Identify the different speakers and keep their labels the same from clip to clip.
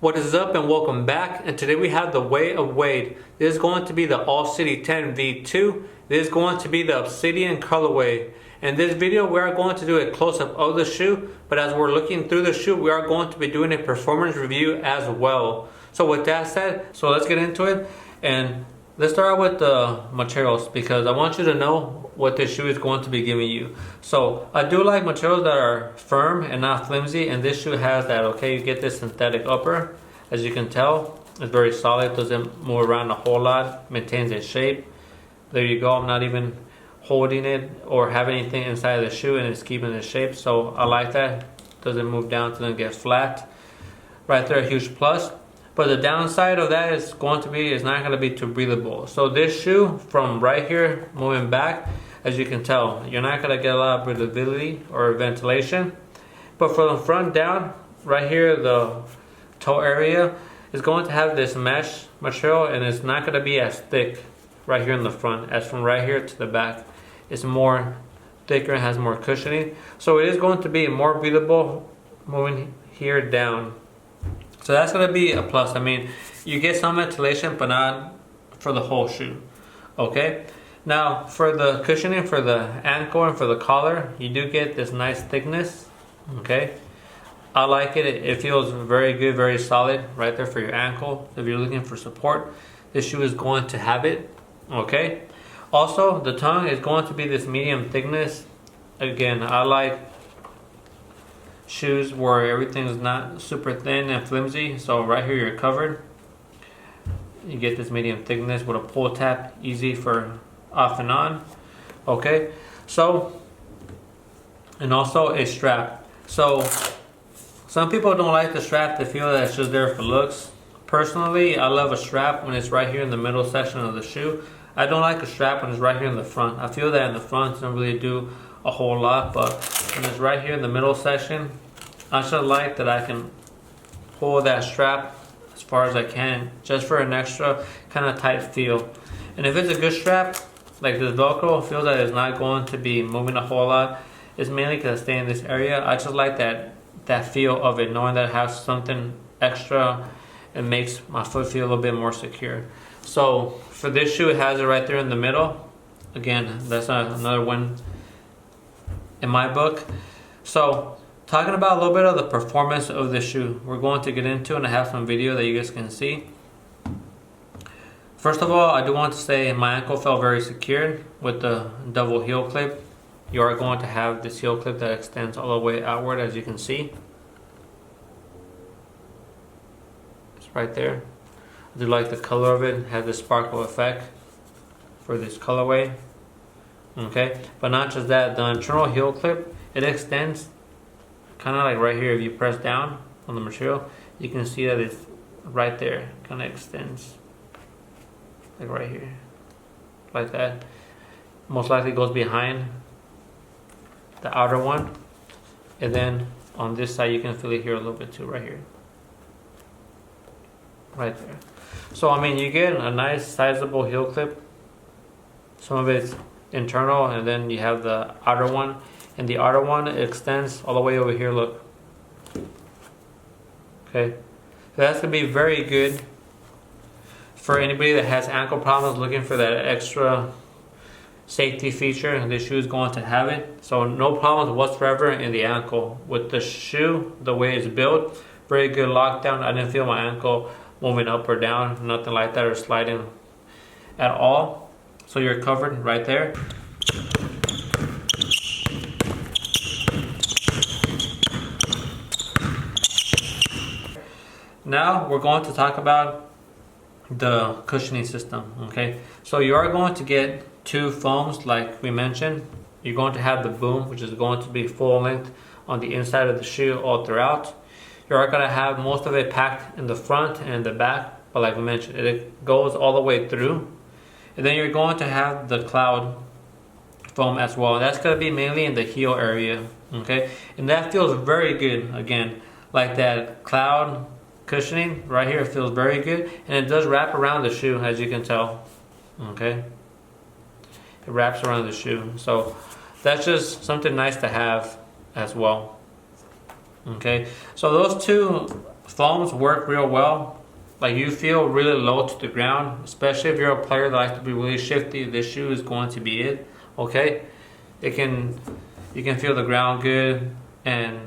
Speaker 1: What is up and welcome back, and today we have the Way of Wade. This is going to be the All City 10 V2. This is going to be the Obsidian colorway. In this video we are going to do a close-up of the shoe, but as we're looking through the shoe we are going to be doing a performance review as well. So with that said, let's get into it, and let's start out with the materials because I want you to know what this shoe is going to be giving you. So I do like materials that are firm and not flimsy, and this shoe has that. Okay, you get this synthetic upper. As you can tell, it's very solid, doesn't move around a whole lot, maintains its shape. There you go. I'm not even holding it or have anything inside of the shoe, and it's keeping its shape, so I like that. Doesn't move down, doesn't get flat. Right there, a huge plus. But the downside of that is it's not going to be too breathable. So this shoe, from right here moving back, as you can tell, you're not going to get a lot of breathability or ventilation. But from the front down, right here, the toe area is going to have this mesh material, and it's not going to be as thick right here in the front as from right here to the back. It's more thicker and has more cushioning. So it is going to be more breathable moving here down. So that's going to be a plus. I mean, you get some ventilation, but not for the whole shoe. Okay. Now, for the cushioning, for the ankle and for the collar, you do get this nice thickness. Okay. I like it. It feels very good, very solid right there for your ankle. If you're looking for support, this shoe is going to have it. Okay. Also, the tongue is going to be this medium thickness. Again, I like shoes where everything's not super thin and flimsy, so right here you're covered. You get this medium thickness with a pull tab, easy for off and on. Okay, so, and also a strap. So some people don't like the strap, they feel that it's just there for looks. Personally, I love a strap when it's right here in the middle section of the shoe. I don't like a strap when it's right here in the front. I feel that in the front it doesn't really do a whole lot, but when it's right here in the middle section, I should like that I can pull that strap as far as I can, just for an extra kind of tight feel. And if it's a good strap, like this Velcro, feels that it's not going to be moving a whole lot. It's mainly because I stay in this area. I just like that feel of it, knowing that it has something extra. It makes my foot feel a little bit more secure. So for this shoe, it has it right there in the middle. Again, that's another win in my book. So talking about a little bit of the performance of the shoe, we're going to get into, and I have some video that you guys can see. First of all, I do want to say my ankle felt very secured with the double heel clip. You are going to have this heel clip that extends all the way outward, as you can see. It's right there. I do like the color of it. It has the sparkle effect for this colorway. Okay, but not just that, the internal heel clip, it extends kind of like right here. If you press down on the material, you can see that it's right there, kind of extends like right here, like that. Most likely goes behind the outer one, and then on this side you can feel it here a little bit too, right here, right there. So I mean, you get a nice sizable heel clip. Some of it's internal, and then you have the outer one, and the outer one extends all the way over here. Look. Okay, so that's gonna be very good for anybody that has ankle problems, looking for that extra safety feature, and this shoe is going to have it. So no problems whatsoever in the ankle with the shoe. The way it's built, very good lockdown. I didn't feel my ankle moving up or down, nothing like that, or sliding at all. So you're covered right there. Now we're going to talk about the cushioning system. Okay, so you are going to get two foams like we mentioned. You're going to have the boom, which is going to be full length on the inside of the shoe all throughout. You are going to have most of it packed in the front and the back, but like we mentioned, it goes all the way through. And then you're going to have the cloud foam as well. That's going to be mainly in the heel area. Okay, and that feels very good. Again, like that cloud cushioning right here feels very good, and it does wrap around the shoe, as you can tell. Okay, it wraps around the shoe, so that's just something nice to have as well. Okay, so those two Foams work real well. Like you feel really low to the ground, especially if you're a player that likes to be really shifty. This shoe is going to be it. Okay, you can feel the ground good, and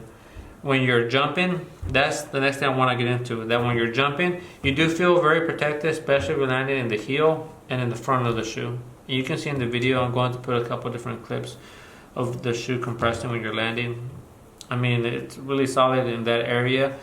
Speaker 1: when you're jumping, that's the next thing I want to get into. That when you're jumping, you do feel very protected, especially if you're landing in the heel and in the front of the shoe. You can see in the video, I'm going to put a couple different clips of the shoe compressing when you're landing. I mean, it's really solid in that area.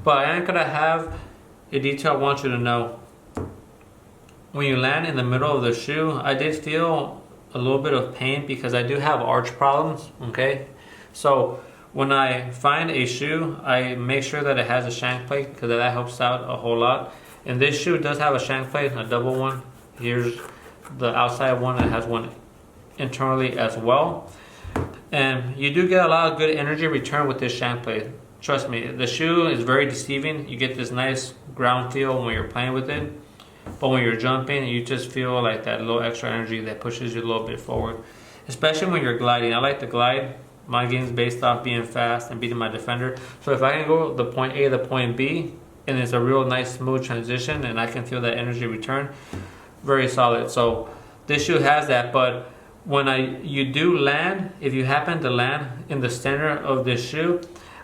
Speaker 1: But I am gonna have a detail I want you to know. When you land in the middle of the shoe, I did feel a little bit of pain because I do have arch problems, okay? So when I find a shoe, I make sure that it has a shank plate because that helps out a whole lot. And this shoe does have a shank plate, a double one. Here's the outside one that has one internally as well. And you do get a lot of good energy return with this shank plate. Trust me, the shoe is very deceiving. You get this nice ground feel when you're playing with it. But when you're jumping, you just feel like that little extra energy that pushes you a little bit forward. Especially when you're gliding. I like to glide. My game's based off being fast and beating my defender. So if I can go the point A to the point B, and it's a real nice smooth transition, and I can feel that energy return, very solid. So this shoe has that, but when you do land, if you happen to land in the center of this shoe,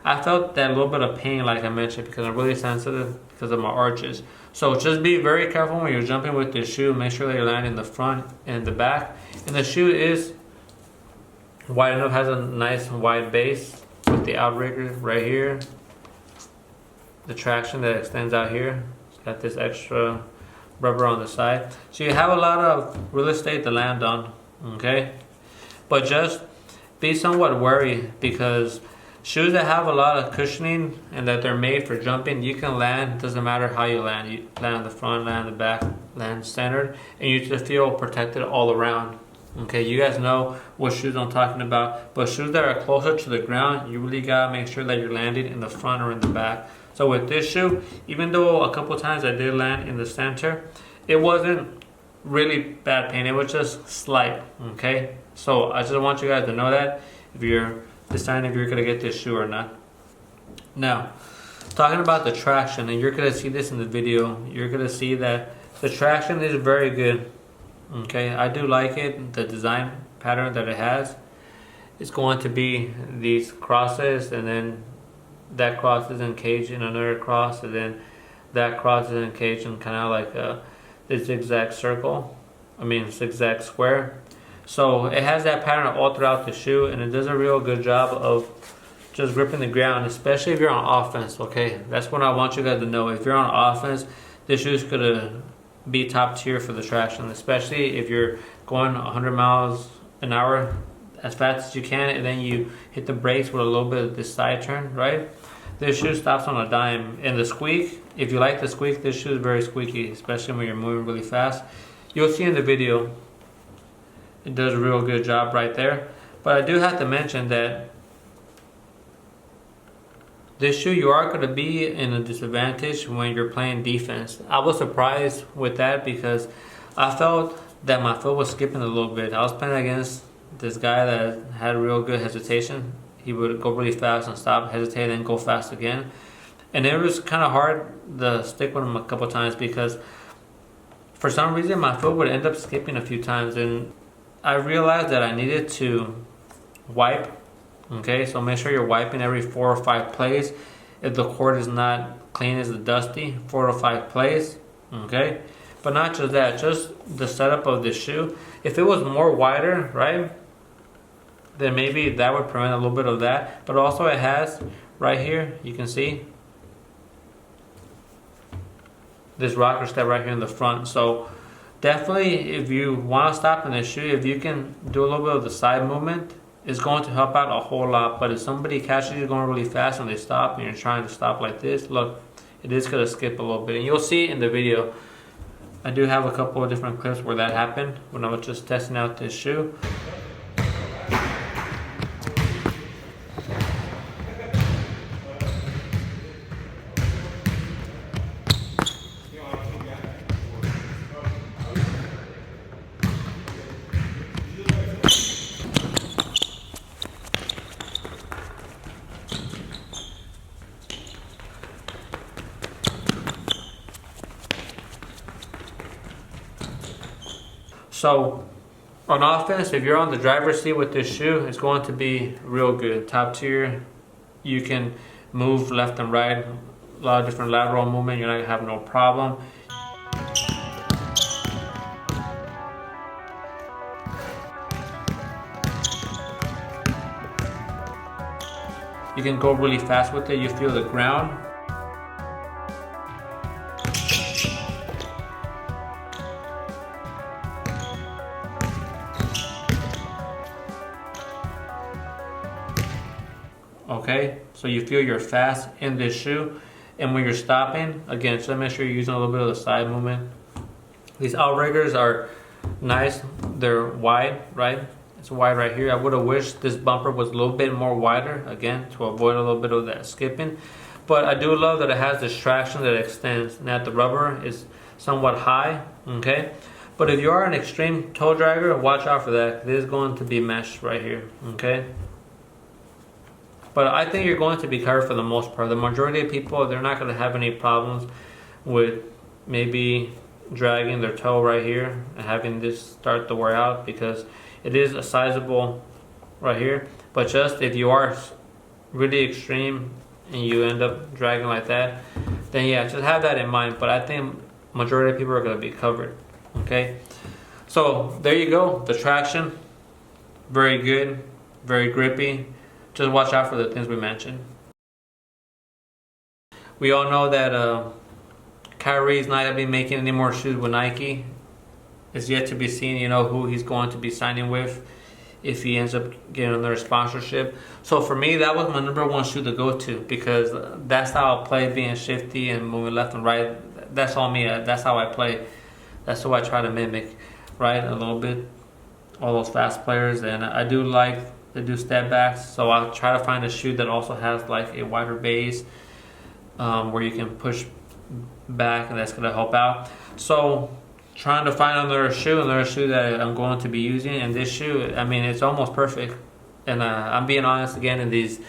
Speaker 1: I felt that little bit of pain like I mentioned because I'm really sensitive because of my arches. So just be very careful when you're jumping with this shoe. Make sure that you're landing in the front and the back. And the shoe is wide enough, has a nice wide base with the Outriggers right here. The traction that extends out here. It's got this extra rubber on the side. So you have a lot of real estate to land on, okay? But just be somewhat wary because shoes that have a lot of cushioning and that they're made for jumping, you can land, doesn't matter how you land. You land in the front, land in the back, land centered, and you just feel protected all around. Okay, you guys know what shoes I'm talking about, but shoes that are closer to the ground, you really gotta make sure that you're landing in the front or in the back. So with this shoe, even though a couple times I did land in the center, it wasn't really bad pain, it was just slight, okay? So I just want you guys to know that if you're deciding if you're gonna get this shoe or not. Now, talking about the traction, and you're gonna see this in the video, you're gonna see that the traction is very good. Okay, I do like it. The design pattern that it has is going to be these crosses, and then that cross is encaged in another cross, and then that cross is encaged in kind of like the zigzag circle. I mean zigzag square. So it has that pattern all throughout the shoe, and it does a real good job of just gripping the ground, especially if you're on offense. Okay, that's what I want you guys to know. If you're on offense, this shoe is gonna be top tier for the traction, especially if you're going 100 miles an hour as fast as you can, and then you hit the brakes with a little bit of this side turn, right? This shoe stops on a dime. And the squeak, if you like the squeak, this shoe is very squeaky, especially when you're moving really fast. You'll see in the video, it does a real good job right there. But I do have to mention that this shoe, you are going to be in a disadvantage when you're playing defense. I was surprised with that because I felt that my foot was skipping a little bit. I was playing against this guy that had real good hesitation. He would go really fast and stop, hesitate, and go fast again. And it was kind of hard to stick with him a couple times because for some reason my foot would end up skipping a few times. And I realized that I needed to wipe. Okay, so make sure you're wiping every 4 or 5 plays. If the court is not clean, as dusty, 4 to 5 plays. Okay, but not just that, just the setup of the shoe. If it was more wider, right, then maybe that would prevent a little bit of that. But also it has right here, you can see this rocker step right here in the front. So definitely, if you want to stop in the shoe, if you can do a little bit of the side movement, it's going to help out a whole lot. But if somebody catches you going really fast and they stop and you're trying to stop like this, look, it is going to skip a little bit. And you'll see in the video, I do have a couple of different clips where that happened when I was just testing out this shoe. So on offense, if you're on the driver's seat with this shoe, it's going to be real good. Top tier. You can move left and right, a lot of different lateral movement. You're not gonna have no problem. You can go really fast with it. You feel the ground. Okay, so you feel you're fast in this shoe, and when you're stopping, again, just make sure you're using a little bit of the side movement. These Outriggers are nice. They're wide, right? It's wide right here. I would have wished this bumper was a little bit more wider, again, to avoid a little bit of that skipping. But I do love that it has this traction that extends, and that the rubber is somewhat high, okay? But if you are an extreme toe dragger, watch out for that. It is going to be mesh right here, okay? But I think you're going to be covered for the most part. The majority of people, they're not going to have any problems with maybe dragging their toe right here and having this start to wear out, because it is a sizable right here. But just if you are really extreme and you end up dragging like that, then yeah, just have that in mind. But I think majority of people are going to be covered, okay? So there you go. The traction, very good, very grippy. Just watch out for the things we mentioned. We all know that Kyrie's not going to be making any more shoes with Nike. It's yet to be seen, you know, who he's going to be signing with if he ends up getting another sponsorship. So for me, that was my #1 shoe to go to, because that's how I play, being shifty and moving left and right. That's all me. That's how I play. That's who I try to mimic, right? A little bit. All those fast players. And I do like to do step backs. So I'll try to find a shoe that also has like a wider base where you can push back, and that's going to help out. So trying to find another shoe that I'm going to be using, and this shoe, I mean, it's almost perfect. And I'm being honest again in these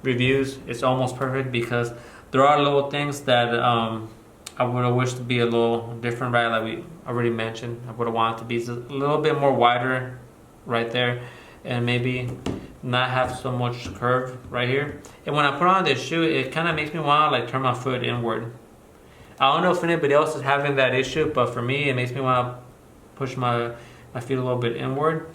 Speaker 1: reviews, it's almost perfect, because there are little things that I would have wished to be a little different, right? Like we already mentioned, I would have wanted to be a little bit more wider right there, and maybe not have so much curve right here. And when I put on this shoe, it kind of makes me want to like turn my foot inward. I don't know if anybody else is having that issue, but for me, it makes me want to push my feet a little bit inward.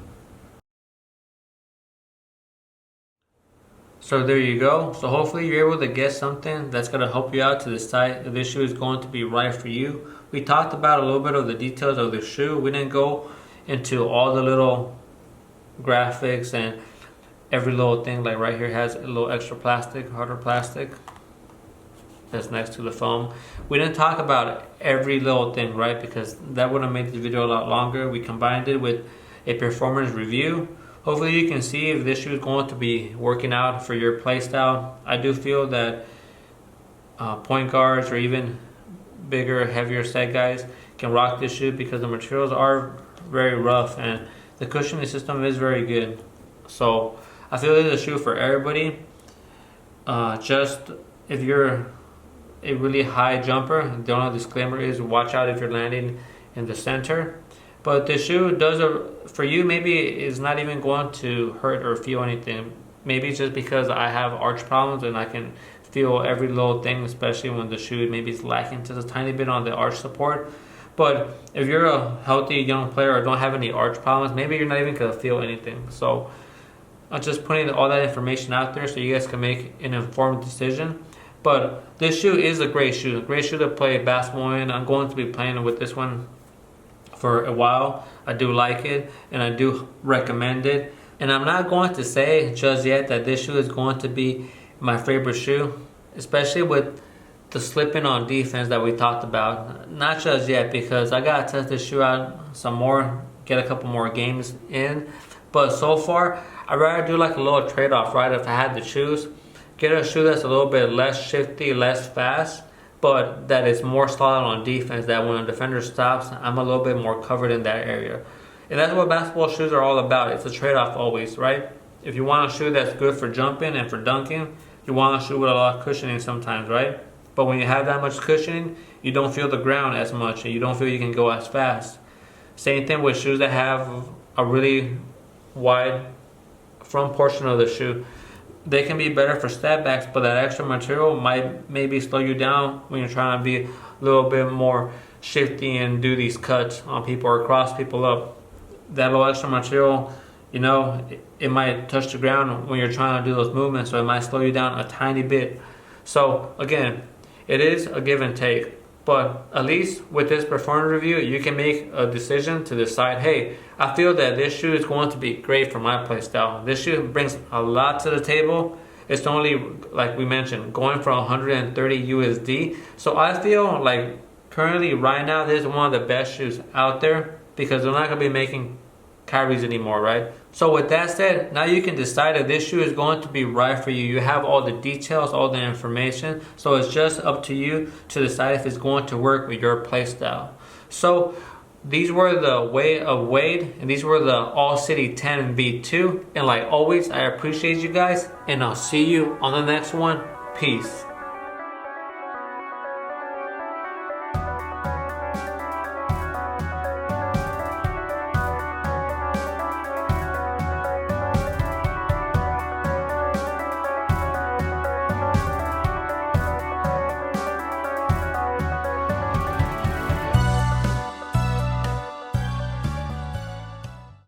Speaker 1: So there you go. So hopefully you're able to get something that's going to help you out to decide if this shoe is going to be right for you. We talked about a little bit of the details of the shoe. We didn't go into all the little graphics and every little thing. Like right here has a little extra plastic, harder plastic, that's next to the foam. We didn't talk about every little thing, right? Because that would have made the video a lot longer. We combined it with a performance review. Hopefully you can see if this shoe is going to be working out for your play style. I do feel that point guards or even bigger, heavier set guys can rock this shoe, because the materials are very rough and the cushioning system is very good. So I feel this is a shoe for everybody. Just if you're a really high jumper, the only disclaimer is watch out if you're landing in the center. But the shoe does for you, maybe is not even going to hurt or feel anything. Maybe it's just because I have arch problems and I can feel every little thing, especially when the shoe maybe is lacking just a tiny bit on the arch support. But if you're a healthy young player or don't have any arch problems, maybe you're not even going to feel anything. So I'm just putting all that information out there so you guys can make an informed decision. But this shoe is a great shoe to play basketball in. I'm going to be playing with this one for a while. I do like it and I do recommend it. And I'm not going to say just yet that this shoe is going to be my favorite shoe, especially with the slipping on defense that we talked about. Not just yet, because I gotta test this shoe out some more, get a couple more games in. But so far, I'd rather do like a little trade-off, right? If I had to choose, get a shoe that's a little bit less shifty, less fast, but that is more solid on defense, that when a defender stops, I'm a little bit more covered in that area. And that's what basketball shoes are all about. It's a trade-off always, right? If you want a shoe that's good for jumping and for dunking, you want a shoe with a lot of cushioning sometimes, right? But when you have that much cushioning, you don't feel the ground as much and you don't feel you can go as fast. Same thing with shoes that have a really wide front portion of the shoe. They can be better for step backs, but that extra material might maybe slow you down when you're trying to be a little bit more shifty and do these cuts on people or cross people up. That little extra material, you know, it might touch the ground when you're trying to do those movements, so it might slow you down a tiny bit. So again, it is a give and take, but at least with this performance review, you can make a decision to decide, hey, I feel that this shoe is going to be great for my play style. This shoe brings a lot to the table. It's only, like we mentioned, going for 130 USD. So I feel like currently right now, this is one of the best shoes out there because they're not going to be making carries anymore, right? So with that said, now you can decide if this shoe is going to be right for you. You have all the details, all the information, so it's just up to you to decide if it's going to work with your play style. So these were the Way of Wade, and these were the All City 10 V2. And like always, I appreciate you guys, and I'll see you on the next one. Peace.